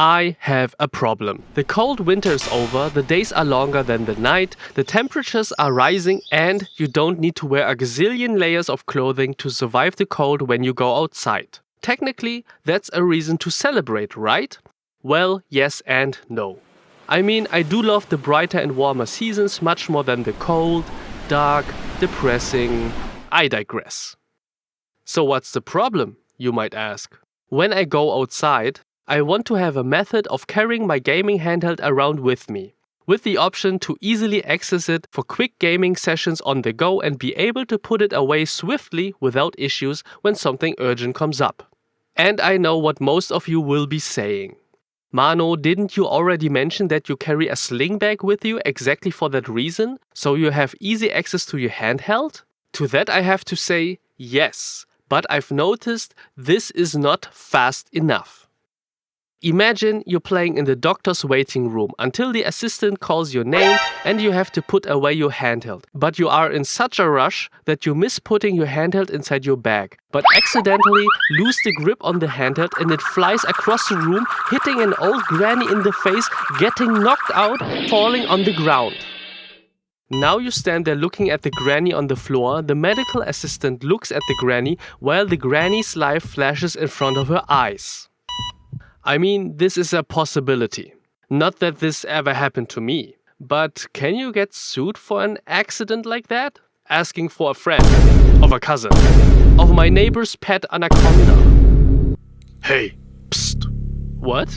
I have a problem. The cold winter is over, the days are longer than the night, the temperatures are rising, and you don't need to wear a gazillion layers of clothing to survive the cold when you go outside. Technically, that's a reason to celebrate, right? Well, yes and no. I mean, I do love the brighter and warmer seasons much more than the cold, dark, depressing. I digress. So what's the problem, you might ask? When I go outside, I want to have a method of carrying my gaming handheld around with me, with the option to easily access it for quick gaming sessions on the go and be able to put it away swiftly without issues when something urgent comes up. And I know what most of you will be saying. Mano, didn't you already mention that you carry a sling bag with you exactly for that reason, so you have easy access to your handheld? To that I have to say, yes, but I've noticed this is not fast enough. Imagine you're playing in the doctor's waiting room until the assistant calls your name and you have to put away your handheld. But you are in such a rush that you miss putting your handheld inside your bag, but accidentally lose the grip on the handheld and it flies across the room, hitting an old granny in the face, getting knocked out, falling on the ground. Now you stand there looking at the granny on the floor, the medical assistant looks at the granny while the granny's life flashes in front of her eyes. I mean, this is a possibility. Not that this ever happened to me. But can you get sued for an accident like that? Asking for a friend, of a cousin, of my neighbor's pet anaconda. Hey, psst. What?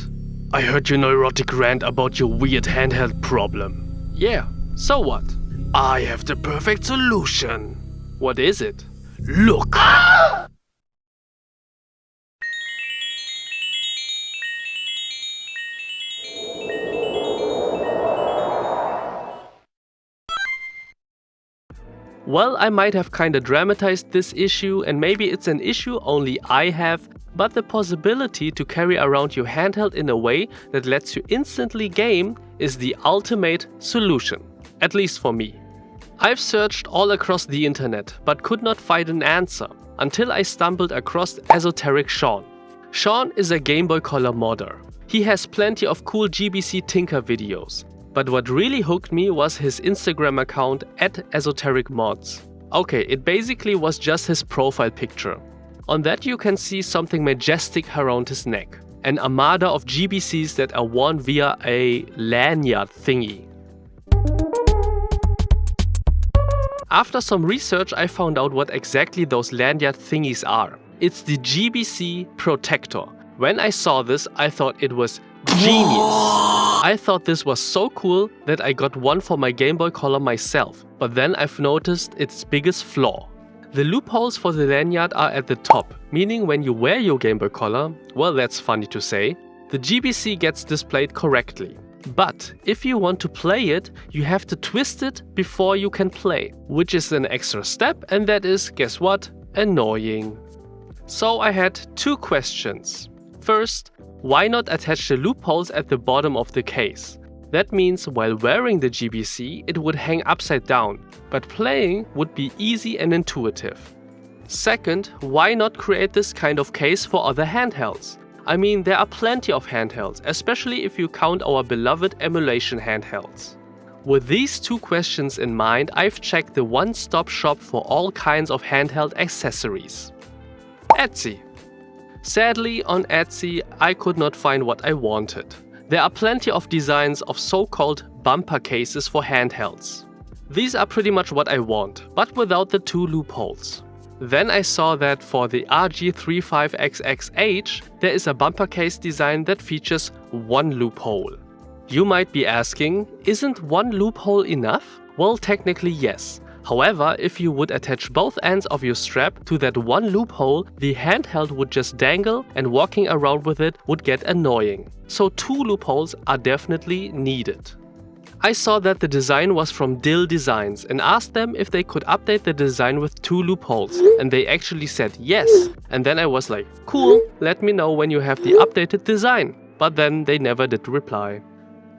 I heard your neurotic rant about your weird handheld problem. Yeah, so what? I have the perfect solution. What is it? Look! Well, I might have kinda dramatized this issue and maybe it's an issue only I have, but the possibility to carry around your handheld in a way that lets you instantly game is the ultimate solution. At least for me. I've searched all across the internet but could not find an answer until I stumbled across Esoteric Sean. Sean is a Game Boy Color modder. He has plenty of cool GBC Tinker videos. But what really hooked me was his Instagram account @esotericmods. Okay, it basically was just his profile picture. On that you can see something majestic around his neck. An armada of GBCs that are worn via a lanyard thingy. After some research I found out what exactly those lanyard thingies are. It's the GBC Protector. When I saw this I thought it was genius. I thought this was so cool that I got one for my Game Boy Color myself, but then I've noticed its biggest flaw. The loopholes for the lanyard are at the top, meaning when you wear your Game Boy Color, well that's funny to say, the GBC gets displayed correctly. But if you want to play it, you have to twist it before you can play, which is an extra step and that is, guess what, annoying. So I had two questions. First, why not attach the loopholes at the bottom of the case? That means while wearing the GBC, it would hang upside down, but playing would be easy and intuitive. Second, why not create this kind of case for other handhelds? I mean, there are plenty of handhelds, especially if you count our beloved emulation handhelds. With these two questions in mind, I've checked the one-stop shop for all kinds of handheld accessories. Etsy. Sadly, on Etsy, I could not find what I wanted. There are plenty of designs of so-called bumper cases for handhelds. These are pretty much what I want, but without the two loopholes. Then I saw that for the RG35XXH, there is a bumper case design that features one loophole. You might be asking, isn't one loophole enough? Well, technically yes. However, if you would attach both ends of your strap to that one loophole, the handheld would just dangle and walking around with it would get annoying. So two loopholes are definitely needed. I saw that the design was from Dill Designs and asked them if they could update the design with two loopholes, and they actually said yes. And then I was like, cool, let me know when you have the updated design. But then they never did reply.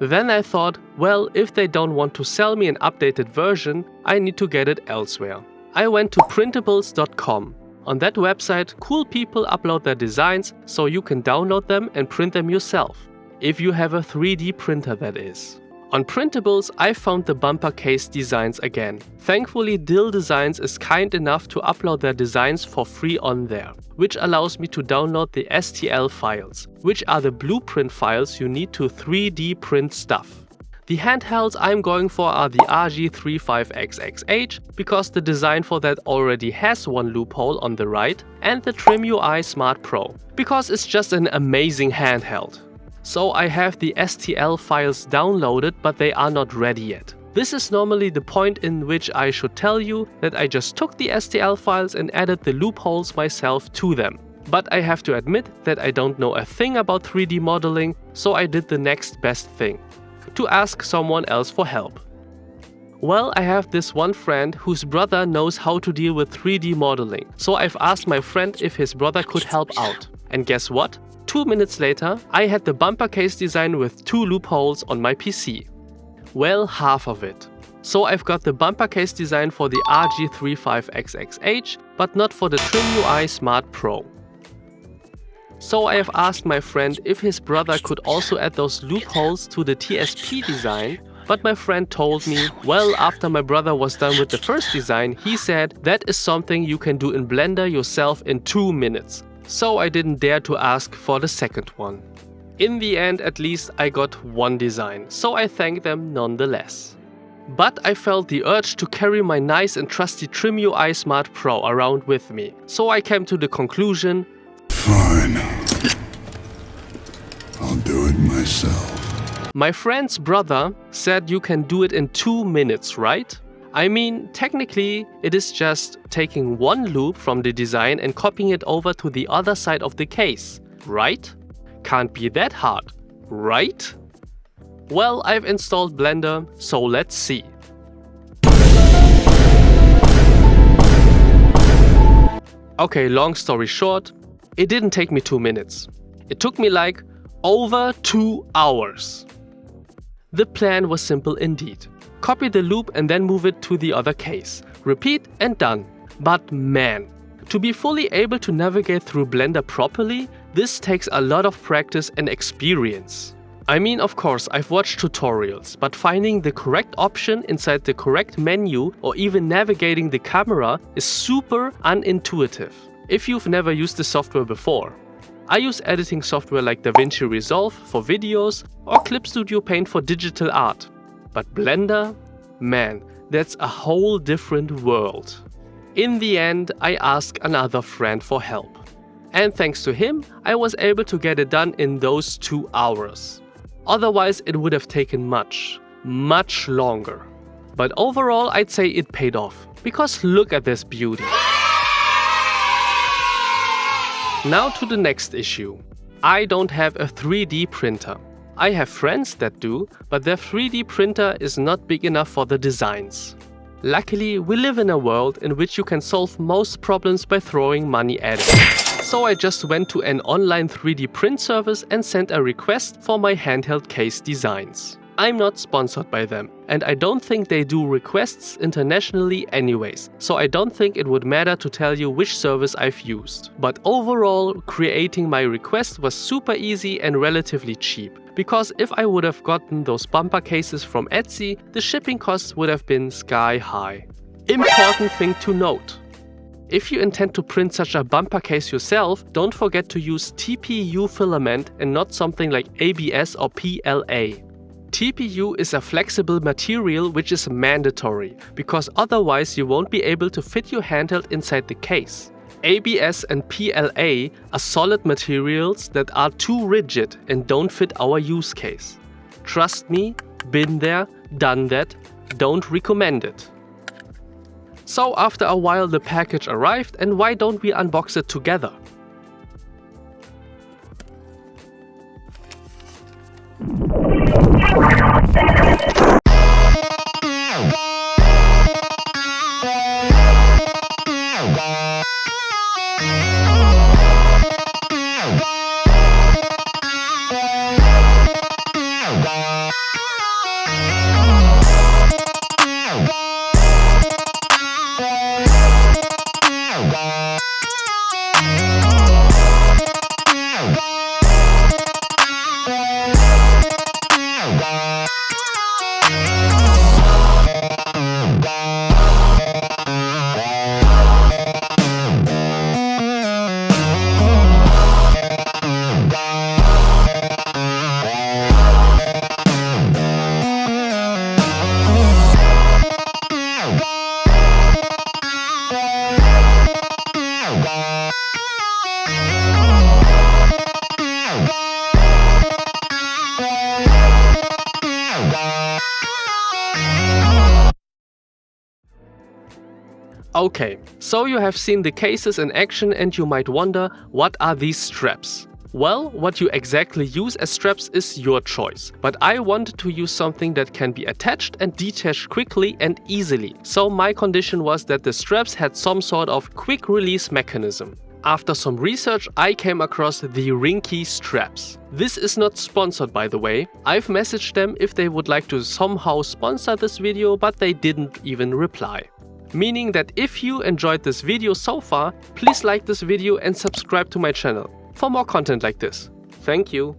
Then I thought, well, if they don't want to sell me an updated version, I need to get it elsewhere. I went to printables.com. On that website, cool people upload their designs so you can download them and print them yourself. If you have a 3D printer, that is. On printables, I found the bumper case designs again. Thankfully, Dill Designs is kind enough to upload their designs for free on there, which allows me to download the STL files, which are the blueprint files you need to 3D print stuff. The handhelds I'm going for are the RG35XXH because the design for that already has one loophole on the right, and the Trimui Smart Pro because it's just an amazing handheld. So I have the STL files downloaded, but they are not ready yet. This is normally the point in which I should tell you that I just took the STL files and added the loopholes myself to them. But I have to admit that I don't know a thing about 3D modeling, so I did the next best thing: to ask someone else for help. Well, I have this one friend whose brother knows how to deal with 3D modeling, so I've asked my friend if his brother could help out. And guess what? 2 minutes later, I had the bumper case design with 2 loopholes on my PC. Well, half of it. So I've got the bumper case design for the RG35XXH, but not for the Trimui Smart Pro. So I have asked my friend if his brother could also add those loopholes to the TSP design, but my friend told me, well, after my brother was done with the first design, he said that is something you can do in Blender yourself in 2 minutes. So I didn't dare to ask for the second one. In the end, at least I got one design, so I thank them nonetheless. But I felt the urge to carry my nice and trusty Trimui Smart Pro around with me, so I came to the conclusion, fine, I'll do it myself. My friend's brother said you can do it in 2 minutes, right? I mean, technically, it is just taking one loop from the design and copying it over to the other side of the case, right? Can't be that hard, right? Well, I've installed Blender, so let's see. Okay, long story short, it didn't take me 2 minutes. It took me like over 2 hours. The plan was simple indeed. Copy the loop and then move it to the other case. Repeat and done. But man, to be fully able to navigate through Blender properly, this takes a lot of practice and experience. I mean, of course, I've watched tutorials, but finding the correct option inside the correct menu or even navigating the camera is super unintuitive if you've never used the software before. I use editing software like DaVinci Resolve for videos or Clip Studio Paint for digital art. But Blender? Man, that's a whole different world. In the end, I asked another friend for help. And thanks to him, I was able to get it done in those 2 hours. Otherwise, it would have taken much longer. But overall, I'd say it paid off. Because look at this beauty. Now to the next issue. I don't have a 3D printer. I have friends that do, but their 3D printer is not big enough for the designs. Luckily, we live in a world in which you can solve most problems by throwing money at it. So I just went to an online 3D print service and sent a request for my handheld case designs. I'm not sponsored by them, and I don't think they do requests internationally anyways, so I don't think it would matter to tell you which service I've used. But overall, creating my request was super easy and relatively cheap, because if I would have gotten those bumper cases from Etsy, the shipping costs would have been sky high. Important thing to note. If you intend to print such a bumper case yourself, don't forget to use TPU filament and not something like ABS or PLA. TPU is a flexible material which is mandatory, because otherwise you won't be able to fit your handheld inside the case. ABS and PLA are solid materials that are too rigid and don't fit our use case. Trust me, been there, done that, don't recommend it. So after a while the package arrived, and why don't we unbox it together? Okay, so you have seen the cases in action and you might wonder, what are these straps? Well, what you exactly use as straps is your choice, but I wanted to use something that can be attached and detached quickly and easily, so my condition was that the straps had some sort of quick release mechanism. After some research, I came across the Ringke Straps. This is not sponsored, by the way. I've messaged them if they would like to somehow sponsor this video, but they didn't even reply. Meaning that if you enjoyed this video so far, please like this video and subscribe to my channel for more content like this. Thank you.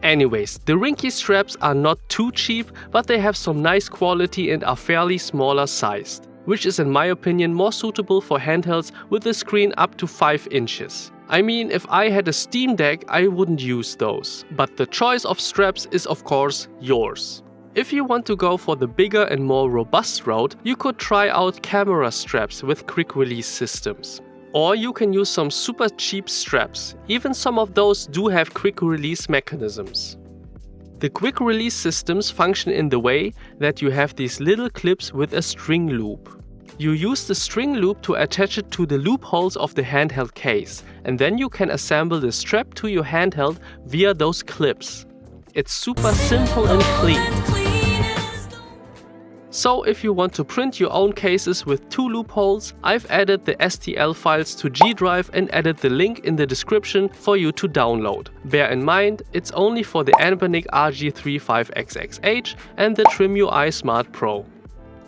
Anyways, the Ringke straps are not too cheap, but they have some nice quality and are fairly smaller sized, which is in my opinion more suitable for handhelds with a screen up to 5 inches. I mean, if I had a Steam Deck, I wouldn't use those, but the choice of straps is of course yours. If you want to go for the bigger and more robust route, you could try out camera straps with quick release systems. Or you can use some super cheap straps, even some of those do have quick release mechanisms. The quick release systems function in the way that you have these little clips with a string loop. You use the string loop to attach it to the loopholes of the handheld case, and then you can assemble the strap to your handheld via those clips. It's super simple and clean. So if you want to print your own cases with 2 loopholes, I've added the STL files to G Drive and added the link in the description for you to download. Bear in mind, it's only for the Anbernic RG35XXH and the Trimui Smart Pro.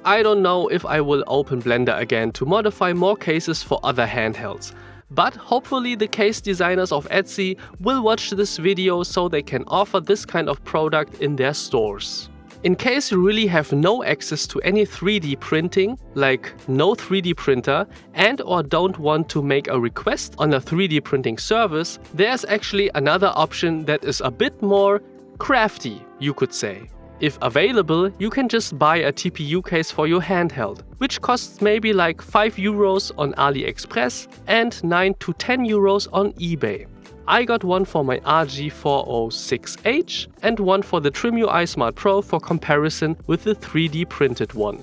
I don't know if I will open Blender again to modify more cases for other handhelds, but hopefully the case designers of Etsy will watch this video so they can offer this kind of product in their stores. In case you really have no access to any 3D printing, like no 3D printer, and or don't want to make a request on a 3D printing service, there's actually another option that is a bit more crafty, you could say. If available, you can just buy a TPU case for your handheld, which costs maybe like 5 euros on AliExpress and 9 to 10 euros on eBay. I got one for my RG406H and one for the Trimui Smart Pro for comparison with the 3D printed one.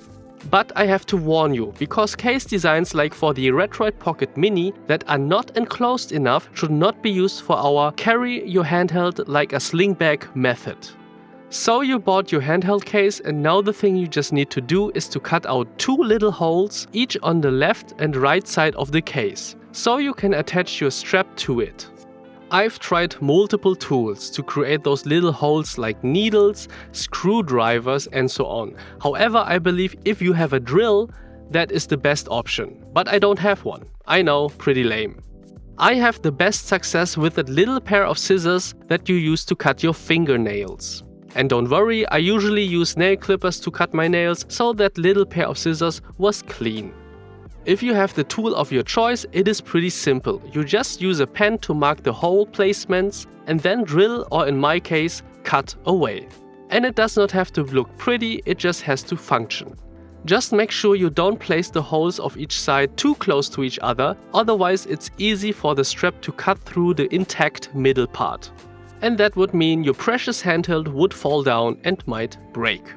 But I have to warn you, because case designs like for the Retroid Pocket Mini that are not enclosed enough should not be used for our carry your handheld like a sling bag method. So you bought your handheld case and now the thing you just need to do is to cut out 2 little holes, each on the left and right side of the case, so you can attach your strap to it. I've tried multiple tools to create those little holes like needles, screwdrivers and so on. However, I believe if you have a drill, that is the best option. But I don't have one. I know, pretty lame. I have the best success with that little pair of scissors that you use to cut your fingernails. And don't worry, I usually use nail clippers to cut my nails, so that little pair of scissors was clean. If you have the tool of your choice, it is pretty simple. You just use a pen to mark the hole placements and then drill, or in my case, cut away. And it does not have to look pretty, it just has to function. Just make sure you don't place the holes of each side too close to each other, otherwise it's easy for the strap to cut through the intact middle part. And that would mean your precious handheld would fall down and might break.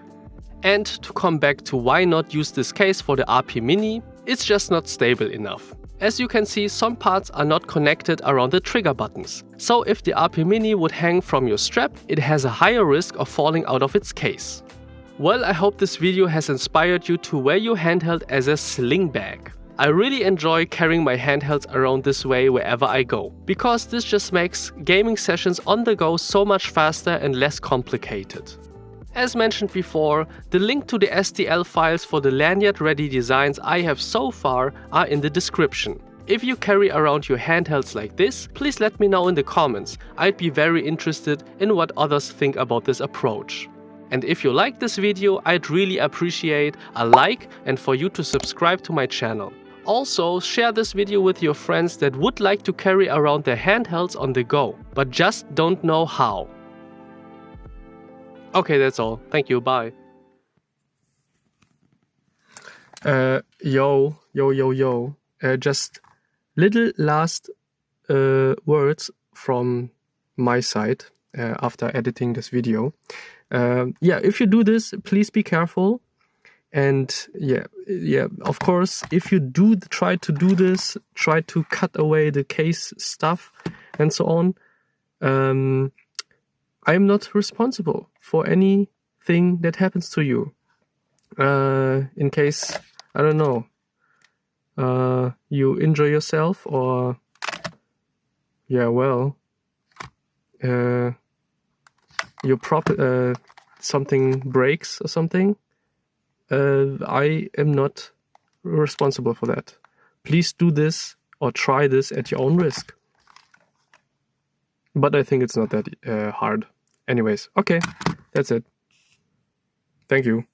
And to come back to why not use this case for the RP Mini, it's just not stable enough. As you can see, some parts are not connected around the trigger buttons. So if the RP Mini would hang from your strap, it has a higher risk of falling out of its case. Well, I hope this video has inspired you to wear your handheld as a sling bag. I really enjoy carrying my handhelds around this way wherever I go, because this just makes gaming sessions on the go so much faster and less complicated. As mentioned before, the link to the STL files for the lanyard-ready designs I have so far are in the description. If you carry around your handhelds like this, please let me know in the comments. I'd be very interested in what others think about this approach. And if you like this video, I'd really appreciate a like and for you to subscribe to my channel. Also, share this video with your friends that would like to carry around their handhelds on the go, but just don't know how. Okay, that's all. Thank you. Bye. Yo. Just little last words from my side after editing this video. Yeah, if you do this, please be careful. And yeah, of course, if you do try to do this, try to cut away the case stuff and so on, I'm not responsible for anything that happens to you. In case, I don't know, you injure yourself or, your something breaks or something. I am not responsible for that. Please do this or try this at your own risk. But I think it's not that hard. Anyways, okay, that's it. Thank you.